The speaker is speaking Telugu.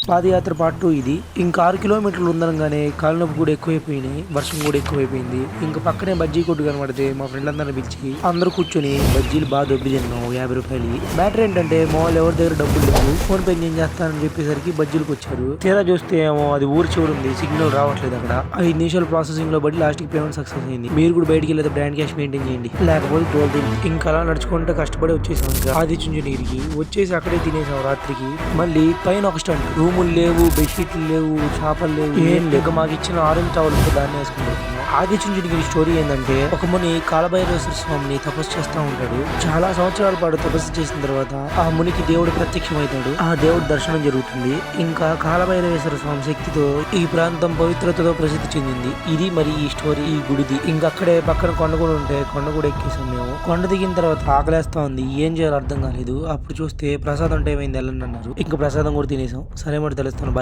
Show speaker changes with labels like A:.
A: పాదయాత్ర పార్ట్ 2 ఇది. ఇంకా 6 కిలోమీటర్లు ఉందనగానే కాళ్ళ నొప్పి కూడా ఎక్కువైపోయినాయి. వర్షం కూడా ఎక్కువైపోయింది. ఇంకా పక్కనే బజ్జీ కొట్టు కనబడితే మా ఫ్రెండ్ అందరిని పిలిచి అందరూ కూర్చొని బజ్జీలు బాగా దొబ్బి తిన్నాం 50 రూపాయలు. మ్యాటర్ ఏంటంటే మా వాళ్ళు ఎవరి దగ్గర డబ్బులు లేవు, ఫోన్ పే నేను చేస్తానని చెప్పేసరికి బజ్జీలకు వచ్చారు. తీరా చూస్తే ఏమో అది ఊరు చివరి ఉంది, సిగ్నల్ రావట్లేదు అక్కడ. 5 నిమిషాలు ప్రాసెసింగ్ లో బట్టి లాస్ట్ కి పేమెంట్ సక్సెస్ అయింది. మీరు కూడా బయటికి వెళ్ళేది బ్రాండ్ క్యాష్ మెయింటైన్ చేయండి, లేకపోతే తోలుతుంది. ఇంకా అలా నడుచుకుంటే కష్టపడి వచ్చేసాం. ఆదిచుంజనగిరికి వచ్చేసి అక్కడే తినేసాం రాత్రికి. మళ్ళీ పైన ఒక స్టంట్, రూములు లేవు, బెడ్షీట్లు లేవు, చేపలు లేవు, ఏం లేక మాకు ఇచ్చిన ఆరెంజ్ టవల్ దాన్ని వేసుకుంటున్నాం. ఆదిచుంజనగిరి స్టోరీ ఏంటంటే, ఒక ముని కాలభైరవేశ్వర స్వామిని తపస్సు చేస్తూ ఉంటాడు. చాలా సంవత్సరాల పాటు తపస్సు చేసిన తర్వాత ఆ మునికి దేవుడు ప్రత్యక్షమవుతాడు. ఆ దేవుడు దర్శనం జరుగుతుంది. ఇంకా కాలభైరవేశ్వర స్వామి శక్తితో ఈ ప్రాంతం పవిత్రతతో ప్రసిద్ధి చెందింది. ఇది మరి ఈ స్టోరీ, ఈ గుడిది. ఇంకా అక్కడే పక్కన కొండ కూడా ఉంటే కొండ కూడా ఎక్కేసాం మేము. కొండ దిగిన తర్వాత ఆకలేస్తా ఉంది, ఏం చేయాలో అర్థం కాలేదు. అప్పుడు చూస్తే ప్రసాదం టైం అయింది వెళ్ళండి అన్నారు. ఇంకా ప్రసాదం కూడా తినేసాం. సరే మరి తెలుస్తాను, బాయ్.